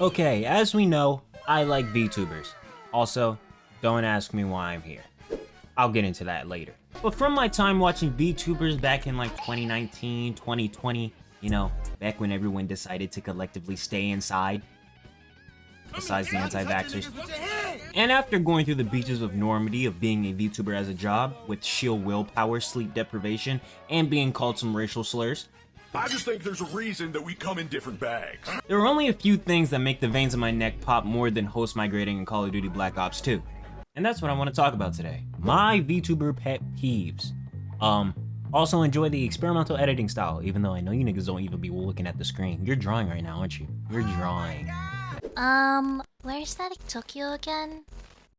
Okay, as we know, I like VTubers. Also, don't ask me why I'm here. I'll get into that later. But from my time watching VTubers back in like 2019, 2020, you know, back when everyone decided to collectively stay inside, besides the anti-vaxxers. And after going through the beaches of Normandy of being a VTuber as a job, with sheer willpower, sleep deprivation, and being called some racial slurs, I just think there's a reason that we come in different bags. there are only a few things that make the veins in my neck pop more than host migrating in Call of Duty Black Ops 2. And that's what I want to talk about today. My Vtuber pet peeves. Also enjoy the experimental editing style, even though I know you niggas don't even be looking at the screen. You're drawing right now, aren't you? You're drawing. Where's StaticTokyo again?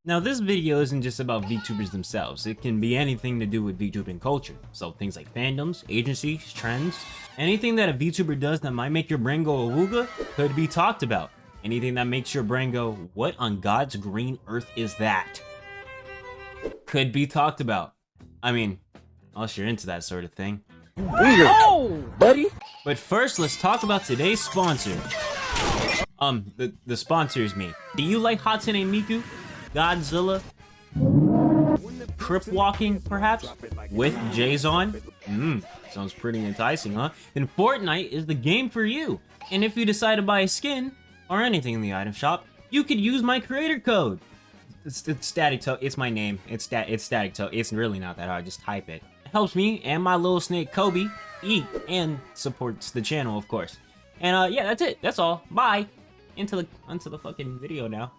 Now this video isn't just about VTubers themselves, it can be anything to do with VTubing culture. So things like fandoms, agencies, trends, anything that a VTuber does that might make your brain go awooga could be talked about. Anything that makes your brain go, what on God's green earth is that? Could be talked about. I mean, unless you're into that sort of thing. Weird. Oh, buddy. But first, let's talk about today's sponsor. The sponsor is me. Do you like Hatsune Miku? Godzilla? Crip walking, perhaps? With J's on? Sounds pretty enticing, huh? Then Fortnite is the game for you. And if you decide to buy a skin, or anything in the item shop, you could use my creator code. It's StaticTokyo, it's my name. It's StaticTokyo. It's really not that hard, just type it. It helps me and my little snake Kobe eat and supports the channel, of course. And yeah, that's it. That's all. Bye. Into the fucking video now.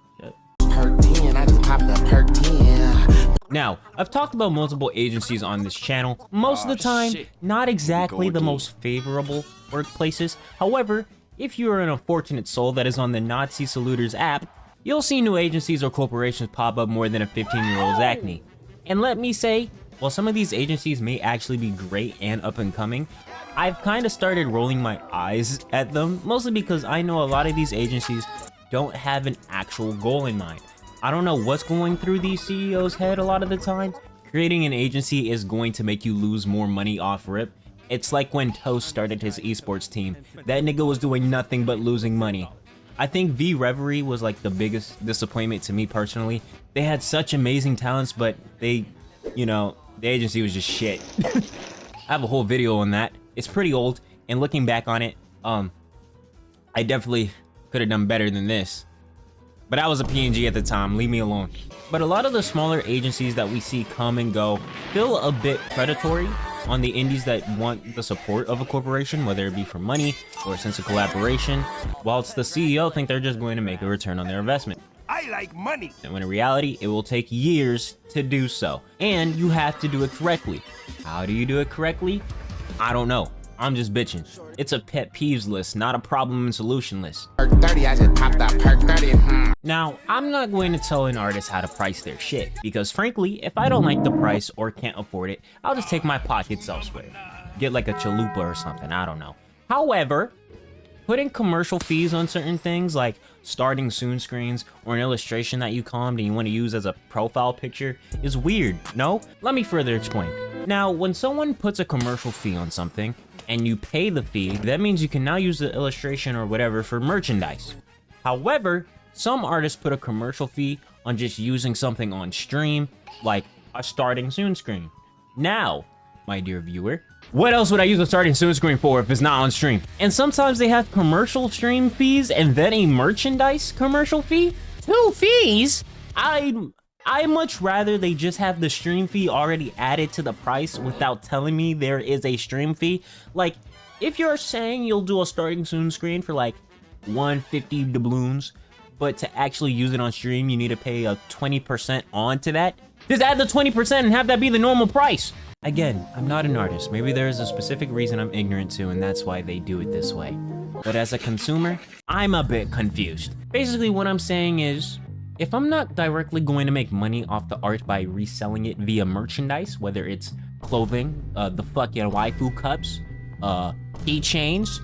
Now, I've talked about multiple agencies on this channel. Most of the time, not exactly the most favorable workplaces. However, if you are an unfortunate soul that is on the Nazi Saluters app, you'll see new agencies or corporations pop up more than a 15-year-old's acne. And let me say, while some of these agencies may actually be great and up and coming, I've kind of started rolling my eyes at them, mostly because I know a lot of these agencies don't have an actual goal in mind. I don't know what's going through these CEOs' head a lot of the time. Creating an agency is going to make you lose more money off rip. It's like when Toast started his esports team. That nigga was doing nothing but losing money. I think V Reverie was like the biggest disappointment to me personally. They had such amazing talents, but they, you know, the agency was just shit. I have a whole video on that. It's pretty old, and looking back on it, I definitely could have done better than this. But I was a PNG at the time, leave me alone. But a lot of the smaller agencies that we see come and go feel a bit predatory on the indies that want the support of a corporation, whether it be for money or a sense of collaboration, whilst the CEO think they're just going to make a return on their investment. I like money. And when in reality, it will take years to do so. And you have to do it correctly. How do you do it correctly? I don't know. I'm just bitching. It's a pet peeves list, not a problem and solution list. Now, I'm not going to tell an artist how to price their shit, because frankly, if I don't like the price or can't afford it, I'll just take my pockets elsewhere. Get like a chalupa or something, I don't know. However, putting commercial fees on certain things like starting soon screens or an illustration that you calmed and you want to use as a profile picture is weird, no? Let me further explain. Now, when someone puts a commercial fee on something and you pay the fee, that means you can now use the illustration or whatever for merchandise. However, some artists put a commercial fee on just using something on stream, like a starting soon screen. Now, my dear viewer, what else would I use a starting soon screen for if it's not on stream? And sometimes they have commercial stream fees and then a merchandise commercial fee? 2 fees? I much rather they just have the stream fee already added to the price without telling me there is a stream fee. Like, if you're saying you'll do a starting soon screen for like 150 doubloons, but to actually use it on stream, you need to pay a 20% onto that, just add the 20% and have that be the normal price. Again, I'm not an artist. Maybe there is a specific reason I'm ignorant to, and that's why they do it this way. But as a consumer, I'm a bit confused. Basically, what I'm saying is, if I'm not directly going to make money off the art by reselling it via merchandise, whether it's clothing, the fucking waifu cups, keychains,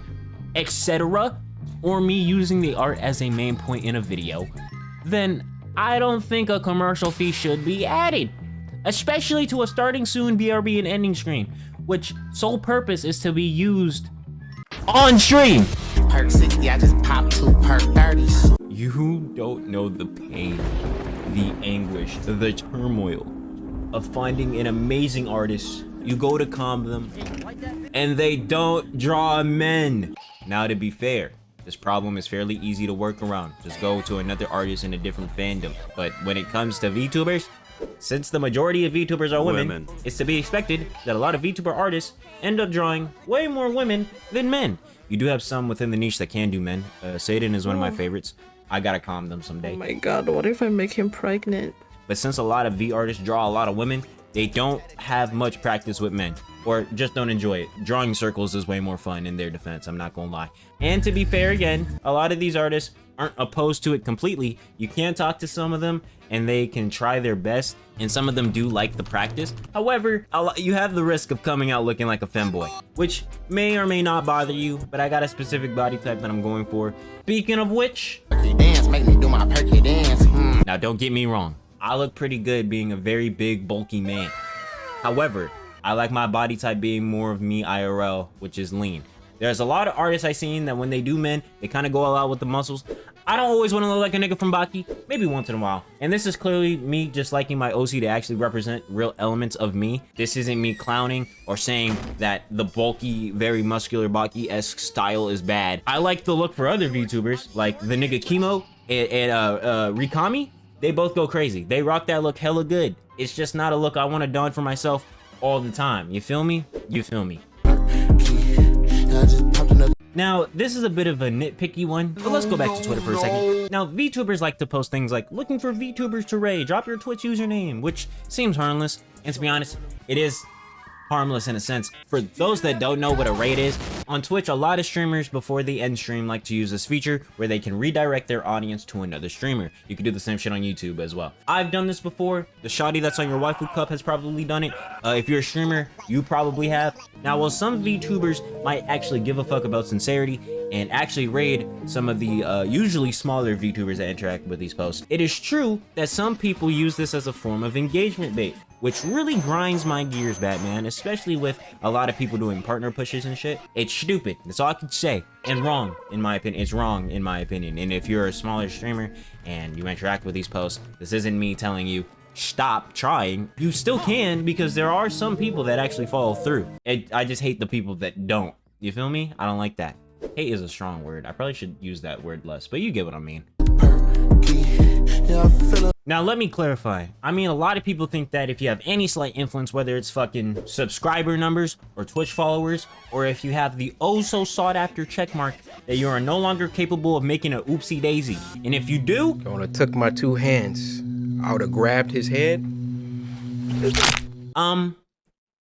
etc., or me using the art as a main point in a video, then I don't think a commercial fee should be added. Especially to a starting soon BRB and ending screen, which sole purpose is to be used on stream. perk 60, I just popped 2 perk 30s. You don't know the pain, the anguish, the turmoil of finding an amazing artist. You go to comb them, and they don't draw men. Now, to be fair, this problem is fairly easy to work around. Just go to another artist in a different fandom. But when it comes to VTubers, since the majority of VTubers are women, it's to be expected that a lot of VTuber artists end up drawing way more women than men. You do have some within the niche that can do men. Satan is one of my favorites. I gotta calm them someday. Oh my god, what if I make him pregnant? But since a lot of V artists draw a lot of women, they don't have much practice with men, or just don't enjoy it. Drawing circles is way more fun in their defense, I'm not gonna lie. And to be fair again, a lot of these artists aren't opposed to it completely. You can talk to some of them, and they can try their best, and some of them do like the practice. However, you have the risk of coming out looking like a femboy, which may or may not bother you, but I got a specific body type that I'm going for. Speaking of which, Perky dance, make me do my perky dance. now don't get me wrong, I look pretty good being a very big, bulky man. However, I like my body type being more of me IRL, which is lean. There's a lot of artists I've seen that when they do men, they kind of go all out with the muscles. I don't always want to look like a nigga from Baki, maybe once in a while. And this is clearly me just liking my OC to actually represent real elements of me. This isn't me clowning or saying that the bulky, very muscular Baki-esque style is bad. I like the look for other VTubers, like the nigga Kimo and Rikami. They both go crazy. They rock that look hella good. It's just not a look I want to don for myself all the time. You feel me? You feel me? Now, this is a bit of a nitpicky one, but let's go back to Twitter for a second. Now, VTubers like to post things like, looking for VTubers to raid, drop your Twitch username, which seems harmless, and to be honest, it is harmless in a sense. For those that don't know what a raid is, on Twitch, a lot of streamers before they end stream like to use this feature where they can redirect their audience to another streamer. You can do the same shit on YouTube as well. I've done this before. The shoddy that's on your waifu cup has probably done it. If you're a streamer, you probably have. Now, while some VTubers might actually give a fuck about sincerity and actually raid some of the usually smaller VTubers that interact with these posts, it is true that some people use this as a form of engagement bait, which really grinds my gears, Batman, especially with a lot of people doing partner pushes and shit. It's stupid. That's all I can say. And wrong, in my opinion. It's wrong, in my opinion. And if you're a smaller streamer and you interact with these posts, this isn't me telling you, stop trying. You still can, because there are some people that actually follow through. I just hate the people that don't. You feel me? I don't like that. Hate is a strong word. I probably should use that word less, but you get what I mean. Now, let me clarify. I mean, a lot of people think that if you have any slight influence, whether it's fucking subscriber numbers or Twitch followers, or if you have the oh so sought after checkmark, that you are no longer capable of making an oopsie daisy. And if you do, I would have took my 2 hands. I would have grabbed his head.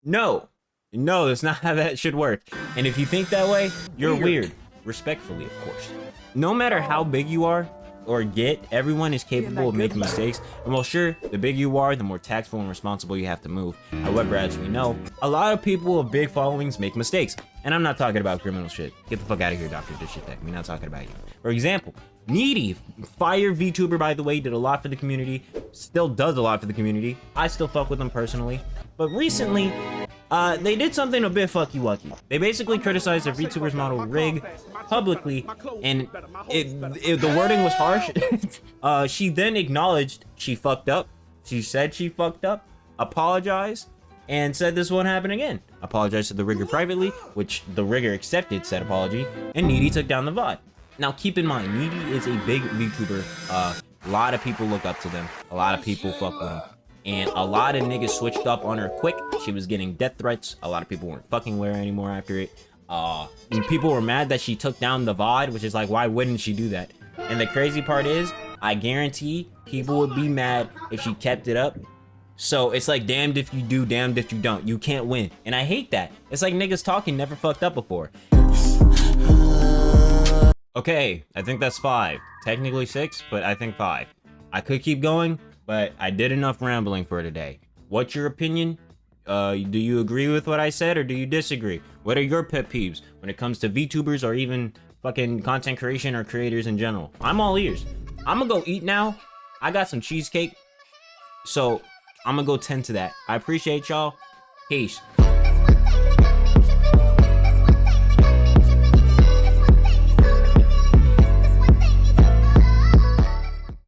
no. No, that's not how that should work. And if you think that way, you're weird. Respectfully, of course. No matter how big you are or get, everyone is capable of making mistakes. And while sure, the bigger you are, the more tactful and responsible you have to move. However, as we know, a lot of people with big followings make mistakes. And I'm not talking about criminal shit. Get the fuck out of here, Dr. Dishitech. We're not talking about you. For example, Needy, fire VTuber, by the way, did a lot for the community. Still does a lot for the community. I still fuck with them personally. But recently, they did something a bit fucky-wucky. They basically criticized their VTuber's model rig publicly, and the wording was harsh. She then acknowledged she fucked up. She said she fucked up, apologized, and said this won't happen again. Apologized to the rigger privately, which the rigger accepted said apology, and Needy took down the VOD. Now, keep in mind, Needy is a big VTuber. A lot of people look up to them. A lot of people fuck with them. And a lot of niggas switched up on her quick. She was getting death threats. A lot of people weren't fucking with her anymore after it. And people were mad that she took down the VOD, which is like, why wouldn't she do that? And the crazy part is, I guarantee people would be mad if she kept it up. So it's like, damned if you do, damned if you don't. You can't win. And I hate that. It's like niggas talking never fucked up before. Okay, I think that's 5. Technically 6, but I think 5. I could keep going, but I did enough rambling for today. What's your opinion? Do you agree with what I said, or do you disagree? What are your pet peeves when it comes to VTubers or even fucking content creation or creators in general? I'm all ears. I'm gonna go eat now. I got some cheesecake, so I'm gonna go tend to that. I appreciate y'all. Peace.